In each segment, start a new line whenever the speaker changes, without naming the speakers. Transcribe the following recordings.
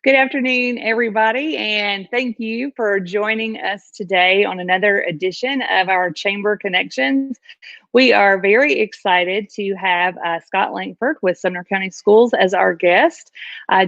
Good afternoon, everybody, and thank you for joining us today on another edition of our Chamber Connections. We are very excited to have Scott Langford with Sumner County Schools as our guest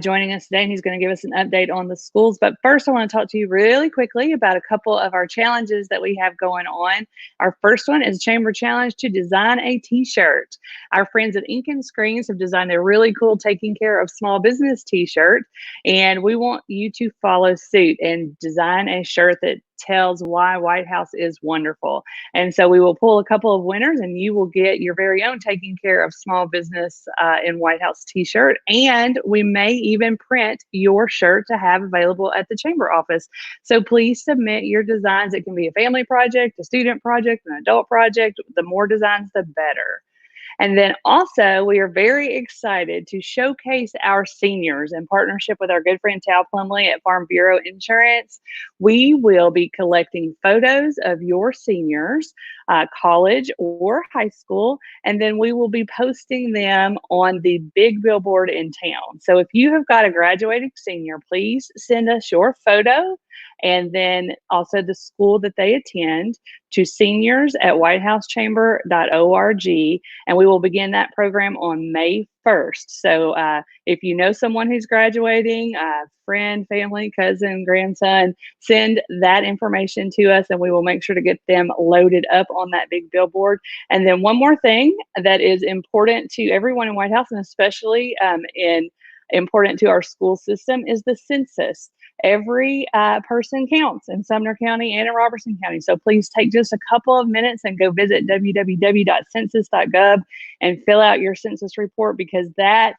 joining us today, and he's going to give us an update on the schools. But first, I want to talk to you really quickly about a couple of our challenges that we have going on. Our first one is Chamber Challenge to design a t-shirt. Our friends at Ink and Screens have designed a really cool Taking Care of Small Business t-shirt, and we want you to follow suit and design a shirt that tells why White House is wonderful. And so we will pull a couple of winners, and you will get your very own Taking Care of Small Business in White House t-shirt. And we may even print your shirt to have available at the Chamber office. So please submit your designs. It can be a family project, a student project, an adult project. The more designs, the better. And then also, we are very excited to showcase our seniors in partnership with our good friend Tal Plumley at Farm Bureau Insurance. We will be collecting photos of your seniors, college or high school, and then we will be posting them on the big billboard in town. So if you have got a graduating senior, please send us your photo and then also the school that they attend to seniors@whitehousechamber.org, and we will begin that program on May 1st. So if you know someone who's graduating, friend, family, cousin, grandson, send that information to us, and we will make sure to get them loaded up on that big billboard. And then one more thing that is important to everyone in White House, and especially important to our school system, is the census. Every person counts in Sumner County and in Robertson County. So please take just a couple of minutes and go visit www.census.gov and fill out your census report, because that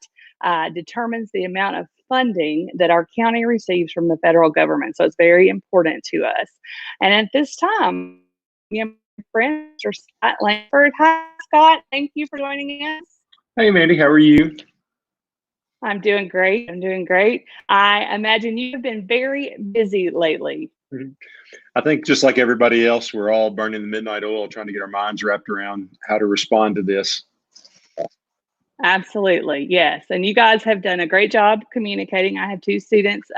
determines the amount of funding that our county receives from the federal government. So it's very important to us. And at this time, my friend, Mr. Scott Langford. Hi, Scott. Thank you for joining us.
Hey, Mandy, how are you?
I'm doing great. I'm doing great. I imagine you've been very busy lately.
I think just like everybody else, we're all burning the midnight oil trying to get our minds wrapped around how to respond to this.
Absolutely. Yes. And you guys have done a great job communicating. I have two students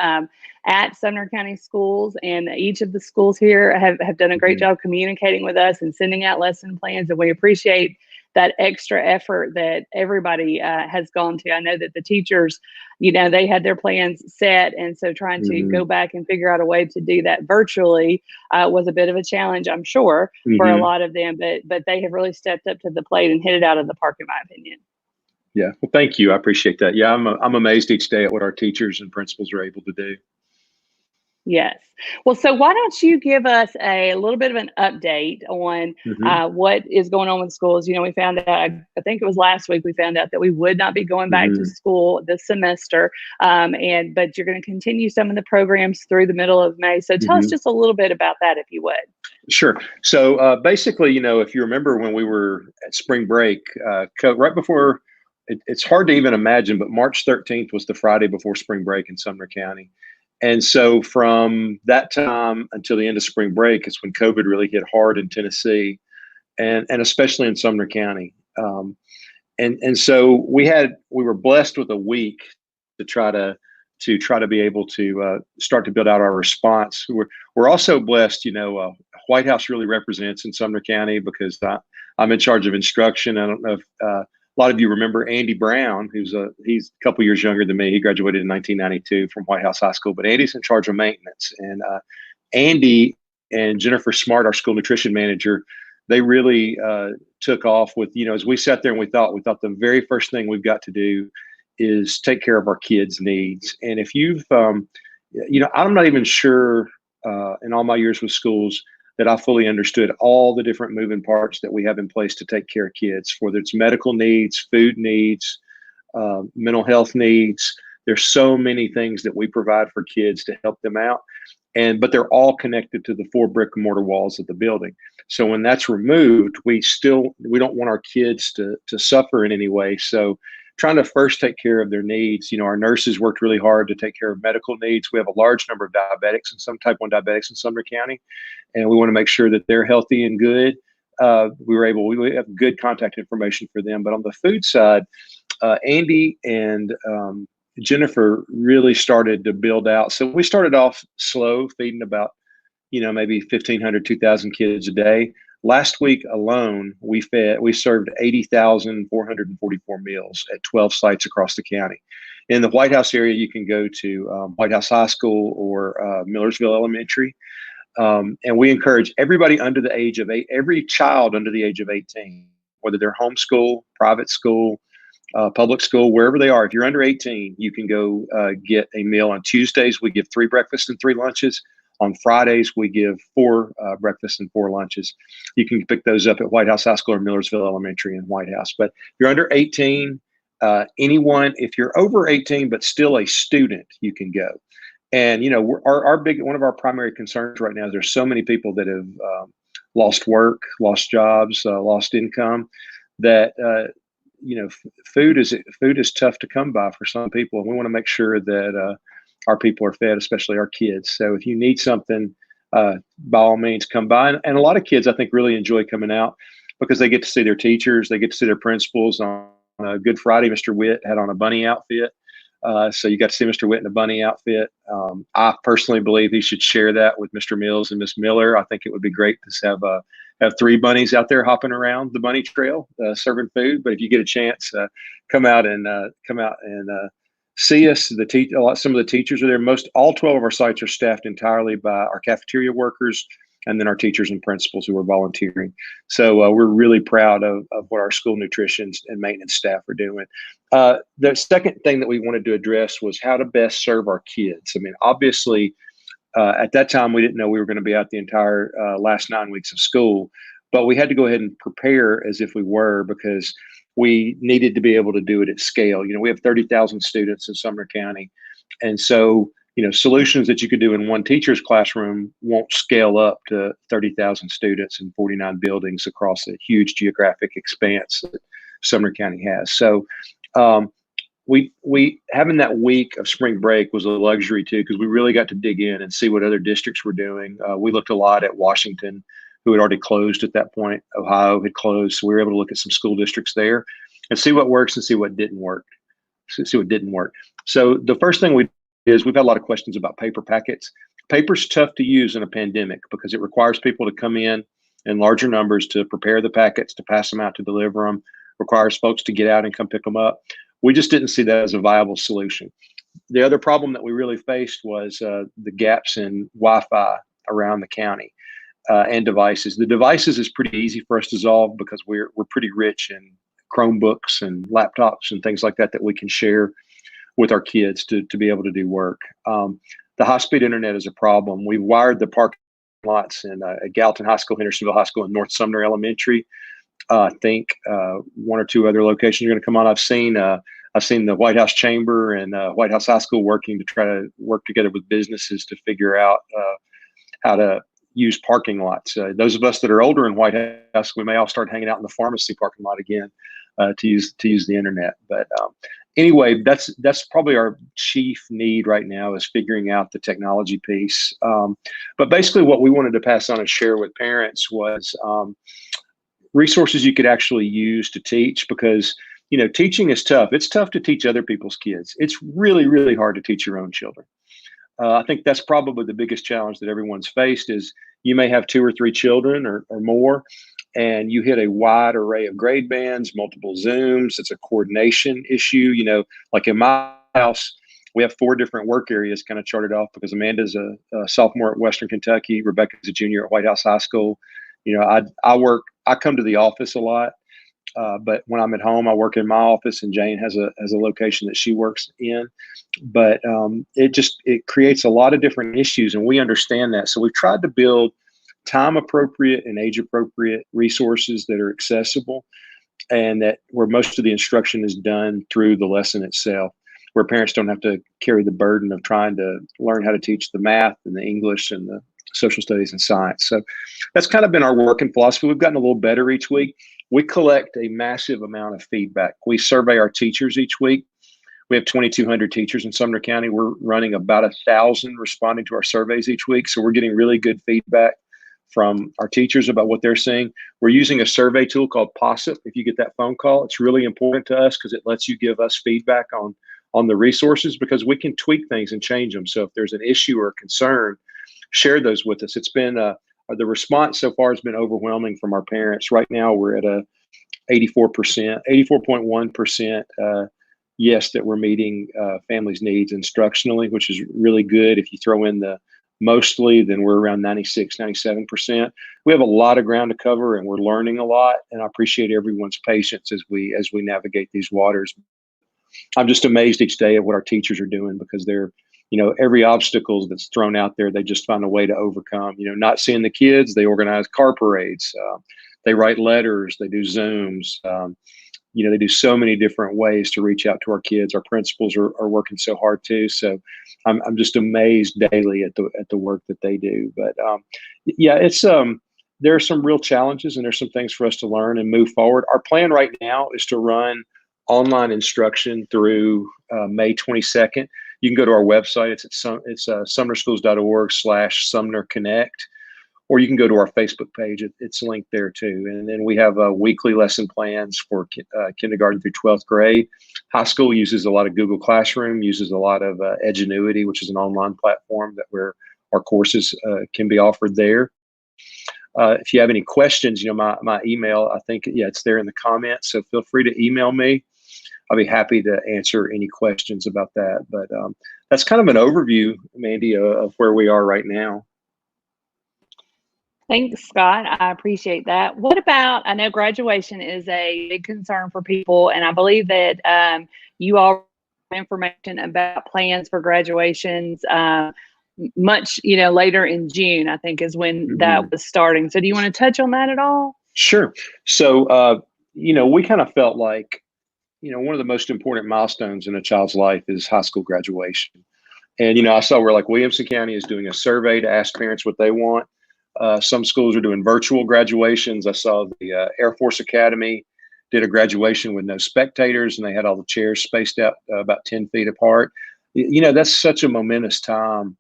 at Sumner County Schools, and each of the schools here have done a great job communicating with us and sending out lesson plans. And we appreciate that extra effort that everybody has gone to. I know that the teachers, they had their plans set. And so trying to go back and figure out a way to do that virtually was a bit of a challenge, I'm sure, for a lot of them. But they have really stepped up to the plate and hit it out of the park, in my opinion.
Yeah, well, thank you. I appreciate that. Yeah, I'm amazed each day at what our teachers and principals are able to do.
Yes. Well, so why don't you give us a little bit of an update on what is going on with schools? We found out, I think it was last week, we found out that we would not be going back to school this semester, but you're going to continue some of the programs through the middle of May. So tell us just a little bit about that, if you would.
Sure. So basically, if you remember when we were at spring break, right before, it's hard to even imagine, but March 13th was the Friday before spring break in Sumner County. And so from that time until the end of spring break is when COVID really hit hard in Tennessee, and especially in Sumner County. And so we were blessed with a week to try to be able to start to build out our response. We're also blessed, White House really represents in Sumner County because I'm in charge of instruction. I don't know if a lot of you remember Andy Brown, he's a couple years younger than me. He graduated in 1992 from White House High School, but Andy's in charge of maintenance. And Andy and Jennifer Smart, our school nutrition manager, they really took off with, as we sat there and we thought the very first thing we've got to do is take care of our kids' needs. And if you've, I'm not even sure in all my years with schools that I fully understood all the different moving parts that we have in place to take care of kids, whether it's medical needs, food needs, mental health needs. There's so many things that we provide for kids to help them out. But they're all connected to the 4 brick and mortar walls of the building. So when that's removed, we don't want our kids to suffer in any way. So trying to first take care of their needs. Our nurses worked really hard to take care of medical needs. We have a large number of diabetics and some type 1 diabetics in Sumner County, and we want to make sure that they're healthy and good. We have good contact information for them. But on the food side, Andy and Jennifer really started to build out. So we started off slow, feeding about, maybe 1,500, 2,000 kids a day. Last week alone, we served 80,444 meals at 12 sites across the county. In the White House area, you can go to White House High School or Millersville Elementary. And we encourage everybody under the age of every child under the age of 18, whether they're homeschool, private school, public school, wherever they are. If you're under 18, you can go get a meal. On Tuesdays, we give 3 breakfasts and 3 lunches. On Fridays, we give 4 breakfasts and 4 lunches. You can pick those up at White House High School or Millersville Elementary and White House. But if you're under 18, anyone, if you're over 18 but still a student, you can go. And one of our primary concerns right now is there's so many people that have lost work, lost jobs, lost income. That food is tough to come by for some people, and we want to make sure that our people are fed, especially our kids. So if you need something, by all means, come by. And a lot of kids, I think, really enjoy coming out because they get to see their teachers, they get to see their principals. On Good Friday, Mr. Witt had on a bunny outfit. So you got to see Mr. Witt in a bunny outfit. I personally believe he should share that with Mr. Mills and Miss Miller. I think it would be great to have 3 bunnies out there hopping around the bunny trail, serving food. But if you get a chance, come out and see us. Some of the teachers are there. All 12 of our sites are staffed entirely by our cafeteria workers, and then our teachers and principals who are volunteering. So we're really proud of what our school nutrition and maintenance staff are doing. The second thing that we wanted to address was how to best serve our kids. I mean, obviously, at that time, we didn't know we were going to be out the entire last 9 weeks of school, but we had to go ahead and prepare as if we were, because we needed to be able to do it at scale. We have 30,000 students in Sumner County. And so, solutions that you could do in one teacher's classroom won't scale up to 30,000 students and 49 buildings across a huge geographic expanse that Sumner County has. So we having that week of spring break was a luxury too, because we really got to dig in and see what other districts were doing. We looked a lot at Washington, who had already closed at that point. Ohio had closed. So we were able to look at some school districts there and see what works and see what didn't work. So the first thing we've had a lot of questions about paper packets. Paper's tough to use in a pandemic because it requires people to come in larger numbers to prepare the packets, to pass them out, to deliver them, requires folks to get out and come pick them up. We just didn't see that as a viable solution. The other problem that we really faced was the gaps in Wi-Fi around the county and devices. The devices is pretty easy for us to solve because we're pretty rich in Chromebooks and laptops and things like that we can share with our kids to be able to do work. The high-speed internet is a problem. We wired the parking lots in at Gallatin High School, Hendersonville High School, and North Sumner Elementary. I think 1 or 2 other locations are going to come on. I've seen the White House Chamber and White House High School working to try to work together with businesses to figure out how to use parking lots. Those of us that are older in White House, we may all start hanging out in the pharmacy parking lot again to use the internet. But anyway, that's probably our chief need right now, is figuring out the technology piece. But basically what we wanted to pass on and share with parents was resources you could actually use to teach, because teaching is tough. It's tough to teach other people's kids. It's really, really hard to teach your own children. I think that's probably the biggest challenge that everyone's faced is you may have 2 or 3 children or more, and you hit a wide array of grade bands, multiple Zooms. It's a coordination issue. Like in my house, we have 4 different work areas kind of charted off because Amanda's a sophomore at Western Kentucky. Rebecca's a junior at White House High School. I come to the office a lot. But when I'm at home, I work in my office, and Jane has a location that she works in. But it creates a lot of different issues, and we understand that. So we've tried to build time appropriate and age appropriate resources that are accessible, and that where most of the instruction is done through the lesson itself, where parents don't have to carry the burden of trying to learn how to teach the math and the English and the social studies and science. So that's kind of been our working philosophy. We've gotten a little better each week. We collect a massive amount of feedback. We survey our teachers each week. We have 2,200 teachers in Sumner County. We're running about 1,000 responding to our surveys each week. So we're getting really good feedback from our teachers about what they're seeing. We're using a survey tool called POSIT. If you get that phone call, it's really important to us because it lets you give us feedback on on the resources, because we can tweak things and change them. So if there's an issue or a concern, share those with us. It's been the response so far has been overwhelming from our parents. Right now we're at a 84%, 84.1% yes, that we're meeting families' needs instructionally, which is really good. If you throw in the mostly, then we're around 96, 97%. We have a lot of ground to cover, and we're learning a lot. And I appreciate everyone's patience as we navigate these waters. I'm just amazed each day at what our teachers are doing, because they're, every obstacle that's thrown out there, they just find a way to overcome. Not seeing the kids, they organize car parades, they write letters, they do Zooms. They do so many different ways to reach out to our kids. Our principals are working so hard too. So I'm just amazed daily at the work that they do. But yeah, it's there are some real challenges, and there's some things for us to learn and move forward. Our plan right now is to run online instruction through May 22nd. You can go to our website. It's at sumnerschools.org/Sumner Connect. Or you can go to our Facebook page. It's linked there too. And then we have weekly lesson plans for kindergarten through 12th grade. High school uses a lot of Google Classroom, uses a lot of Edgenuity, which is an online platform where our courses can be offered there. If you have any questions, my email, I think, it's there in the comments. So feel free to email me. I'll be happy to answer any questions about that. But that's kind of an overview, Mandy, of where we are right now.
Thanks, Scott. I appreciate that. What about, I know graduation is a big concern for people, and I believe that you all have information about plans for graduations much, later in June, I think is when that was starting. So do you want to touch on that at all?
Sure. So, we kind of felt like, one of the most important milestones in a child's life is high school graduation. And, I saw where like Williamson County is doing a survey to ask parents what they want. Some schools are doing virtual graduations. I saw the Air Force Academy did a graduation with no spectators, and they had all the chairs spaced out about 10 feet apart. That's such a momentous time.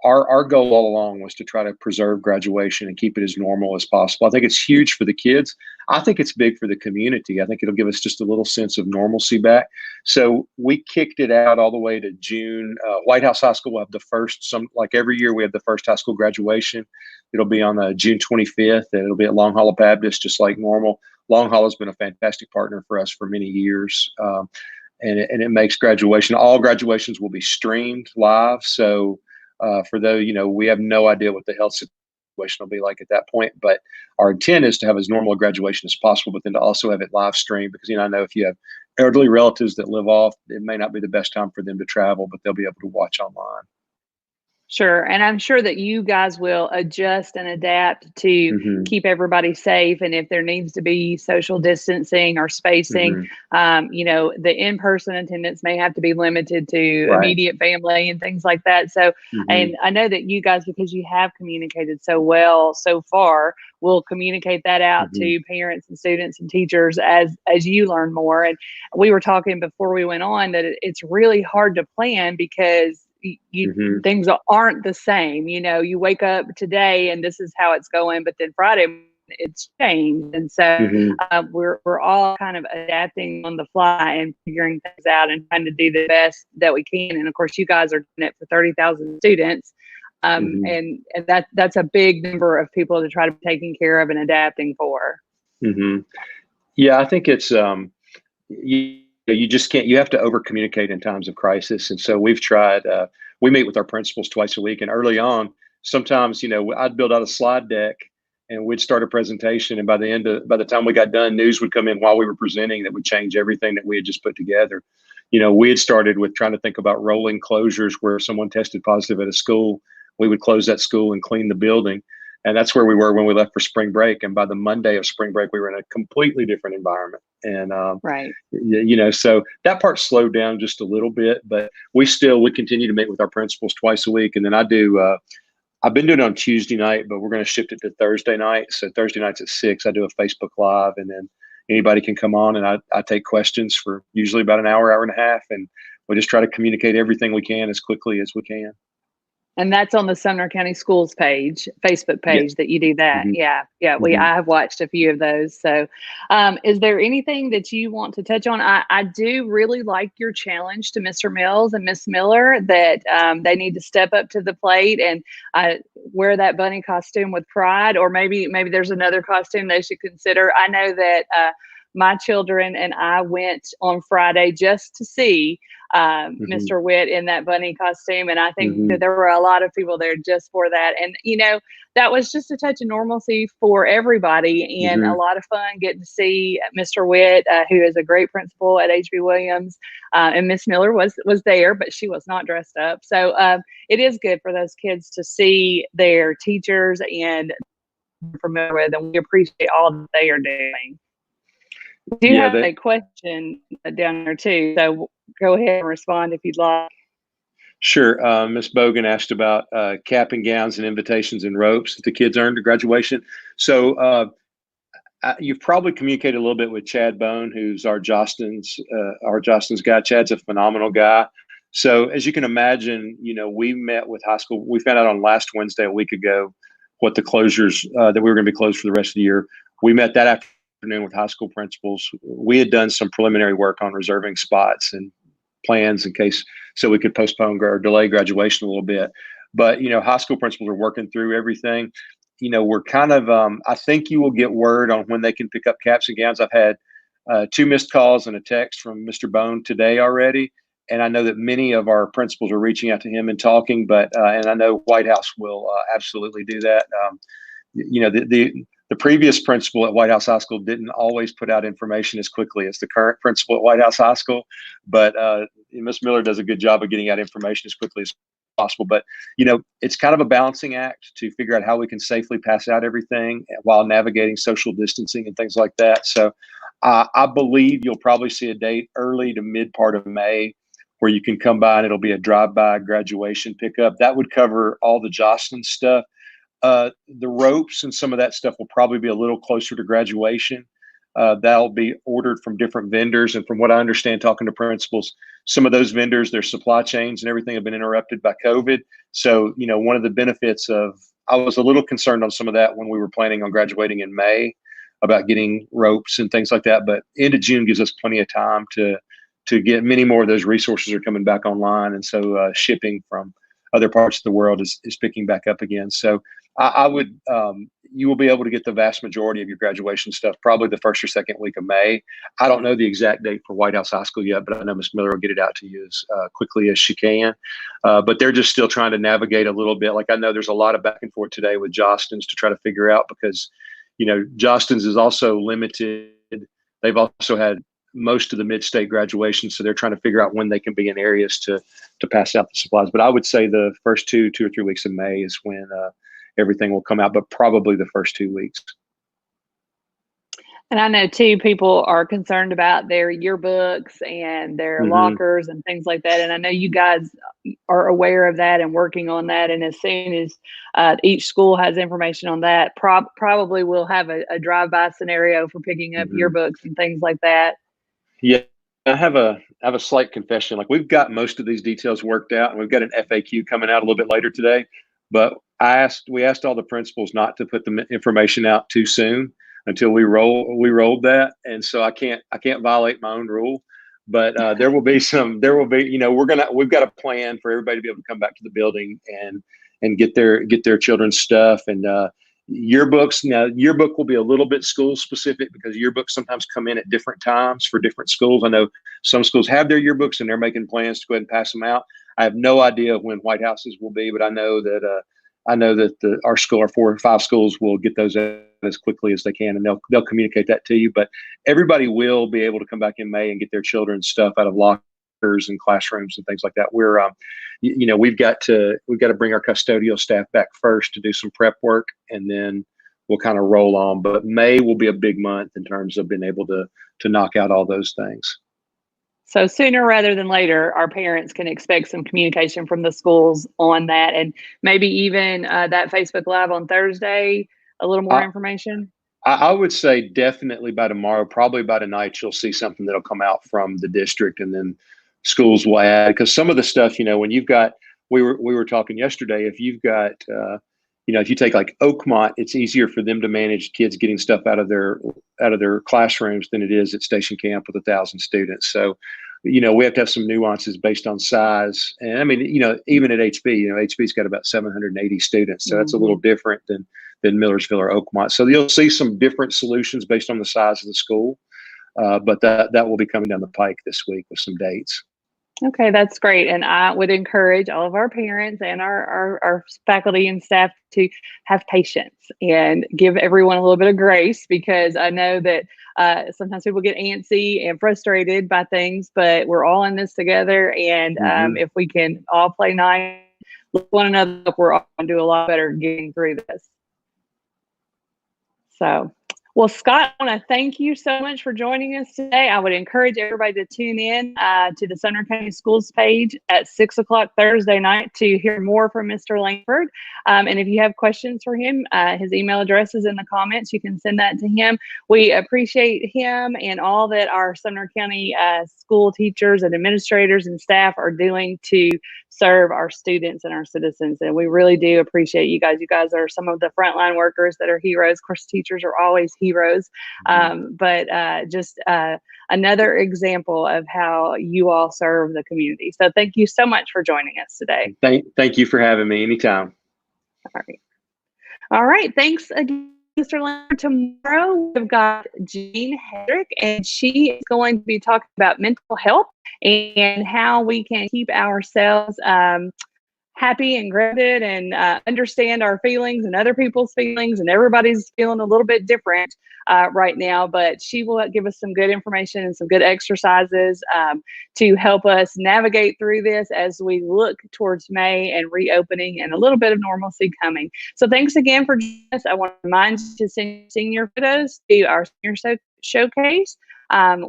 Our goal all along was to try to preserve graduation and keep it as normal as possible. I think it's huge for the kids. I think it's big for the community. I think it'll give us just a little sense of normalcy back. So we kicked it out all the way to June. White House High School will have the first, like every year we have the first high school graduation. It'll be on June 25th, and it'll be at Long Hollow Baptist, just like normal. Long Hollow has been a fantastic partner for us for many years. And it makes graduation, all graduations will be streamed live. So for those, we have no idea what the health situation will be like at that point, but our intent is to have as normal a graduation as possible, but then to also have it live streamed, because, I know if you have elderly relatives that live off, it may not be the best time for them to travel, but they'll be able to watch online.
Sure. And I'm sure that you guys will adjust and adapt to keep everybody safe. And if there needs to be social distancing or spacing, the in-person attendance may have to be limited to immediate family and things like that. So, and I know that you guys, because you have communicated so well so far, will communicate that out to parents and students and teachers as you learn more. And we were talking before we went on that it's really hard to plan, because things aren't the same. You wake up today and this is how it's going, but then Friday it's changed. And so we're all kind of adapting on the fly and figuring things out and trying to do the best that we can. And of course, you guys are doing it for 30,000 students. And that's a big number of people to try to be taking care of and adapting for.
Yeah, I think it's, you just can't, you have to over communicate in times of crisis. And so we've tried, we meet with our principals twice a week, and early on, sometimes, I'd build out a slide deck and we'd start a presentation. And by the time we got done, news would come in while we were presenting that would change everything that we had just put together. We had started with trying to think about rolling closures where someone tested positive at a school. We would close that school and clean the building. And that's where we were when we left for spring break. And by the Monday of spring break, we were in a completely different environment. And, so that part slowed down just a little bit, but we continue to meet with our principals twice a week. And then I've been doing it on Tuesday night, but we're going to shift it to Thursday night. So Thursday nights at 6, I do a Facebook Live, and then anybody can come on, and I take questions for usually about an hour and a half. And we just try to communicate everything we can as quickly as we can.
And that's on the Sumner County Schools page, Facebook
Yeah.
page that you do that.
Hmm.
Yeah. Yeah.
Hmm.
I have watched a few of those. So, is there anything that you want to touch on? I do really like your challenge to Mr. Mills and Miss Miller that they need to step up to the plate and wear that bunny costume with pride, or maybe there's another costume they should consider. I know that, my children and I went on Friday just to see
Hmm.
Mr. Witt in that bunny costume. And I think that
Hmm.
there were a lot of people there just for that. And, that was just a touch of normalcy for everybody and a
Hmm.
lot of fun getting to see Mr. Witt, who is a great principal at HB Williams. And Miss Miller was there, but she was not dressed up. So it is good for those kids to see their teachers and familiar with, and we appreciate all that they are doing. We do
Yeah,
have a question down there too, so go ahead and respond if you'd like.
sure. Ms. Bogan asked about cap and gowns and invitations and ropes that the kids earned at graduation. So you've probably communicated a little bit with Chad Bone, who's our Jostens guy. Chad's a phenomenal guy. So as you can imagine, we met with high school. We found out on last Wednesday, a week ago, what the closures that we were going to be closed for the rest of the year. We met that afternoon with high school principals. We had done some preliminary work on reserving spots and plans in case so we could postpone or delay graduation a little bit. But high school principals are working through everything. We're kind of I think you will get word on when they can pick up caps and gowns. I've had two missed calls and a text from Mr. Bone today already, and I know that many of our principals are reaching out to him and talking. But and I know White House will absolutely do that. The previous principal at White House High School didn't always put out information as quickly as the current principal at White House High School, but Ms. Miller does a good job of getting out information as quickly as possible. But it's kind of a balancing act to figure out how we can safely pass out everything while navigating social distancing and things like that. So I believe you'll probably see a date early to mid part of May where you can come by and it'll be a drive-by graduation pickup. That would cover all the Jocelyn stuff. The ropes and some of that stuff will probably be a little closer to graduation. That'll be ordered from different vendors. And from what I understand, talking to principals, some of those vendors, their supply chains and everything have been interrupted by COVID. So, one of the benefits I was a little concerned on some of that when we were planning on graduating in May about getting ropes and things like that. But end of June gives us plenty of time to get many more of those resources are coming back online. And so shipping from other parts of the world is picking back up again. So I would, you will be able to get the vast majority of your graduation stuff probably the first or second week of May. I don't know the exact date for White House High School yet, but I know Ms. Miller will get it out to you as quickly as she can. But they're just still trying to navigate a little bit. Like I know there's a lot of back and forth today with Jostens to try to figure out because, Jostens is also limited. They've also had most of the mid-state graduations, so they're trying to figure out when they can be in areas to pass out the supplies. But I would say the first 2 or 3 weeks of May is when everything will come out, but probably the first 2 weeks.
And I know too, people are concerned about their yearbooks and their
Mm-hmm.
lockers and things like that. And I know you guys are aware of that and working on that. And as soon as each school has information on that, probably we'll have a drive-by scenario for picking up
Mm-hmm.
yearbooks and things like that.
Yeah, I have a slight confession. Like we've got most of these details worked out, and we've got an FAQ coming out a little bit later today. But we asked all the principals not to put the information out too soon until we rolled that, and so I can't violate my own rule. But there will be we've got a plan for everybody to be able to come back to the building and get their children's stuff and yearbooks. Now, yearbook will be a little bit school specific because yearbooks sometimes come in at different times for different schools. I know some schools have their yearbooks and they're making plans to go ahead and pass them out. I have no idea when White Houses will be, but I know that our 4 or 5 schools will get those as quickly as they can, and they'll communicate that to you. But everybody will be able to come back in May and get their children's stuff out of lockers and classrooms and things like that. We've got to bring our custodial staff back first to do some prep work, and then we'll kind of roll on. But May will be a big month in terms of being able to knock out all those things.
So sooner rather than later, our parents can expect some communication from the schools on that, and maybe even that Facebook Live on Thursday, a little more information.
I would say definitely by tomorrow, probably by tonight, you'll see something that'll come out from the district, and then schools will add, because some of the stuff, when we were talking yesterday. If you've got if you take like Oakmont, it's easier for them to manage kids getting stuff out of their classrooms than it is at Station Camp with 1,000 students. So, we have to have some nuances based on size. And I mean, even at HB, HB's got about 780 students, so that's a little different than Millersville or Oakmont. So you'll see some different solutions based on the size of the school, but that will be coming down the pike this week with some dates.
Okay, that's great. And I would encourage all of our parents and our faculty and staff to have patience and give everyone a little bit of grace, because I know that sometimes people get antsy and frustrated by things, but we're all in this together. And if we can all play nice with one another, we're all going to do a lot better getting through this. So, well, Scott, I want to thank you so much for joining us today. I would encourage everybody to tune in to the Sumner County Schools page at 6 o'clock Thursday night to hear more from Mr. Langford. And if you have questions for him, his email address is in the comments. You can send that to him. We appreciate him and all that our Sumner County school teachers and administrators and staff are doing to serve our students and our citizens. And we really do appreciate you guys. You guys are some of the frontline workers that are heroes. Of course, teachers are always heroes, but just another example of how you all serve the community. So thank you so much for joining us today.
Thank you for having me anytime.
All right. All right. Thanks again, Mr. Leonard. Tomorrow we've got Jean Hedrick, and she is going to be talking about mental health and how we can keep ourselves happy and grounded and understand our feelings and other people's feelings. And everybody's feeling a little bit different right now, but she will give us some good information and some good exercises to help us navigate through this as we look towards May and reopening and a little bit of normalcy coming. So thanks again for joining us. I want to remind you to send senior photos to our senior showcase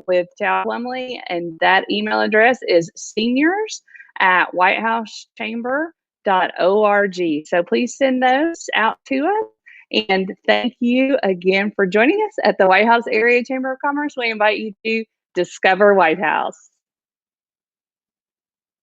with Chow Plumley, and that email address is seniors@whitehousechamber.org. So please send those out to us. And thank you again for joining us at the White House Area Chamber of Commerce. We invite you to discover White House.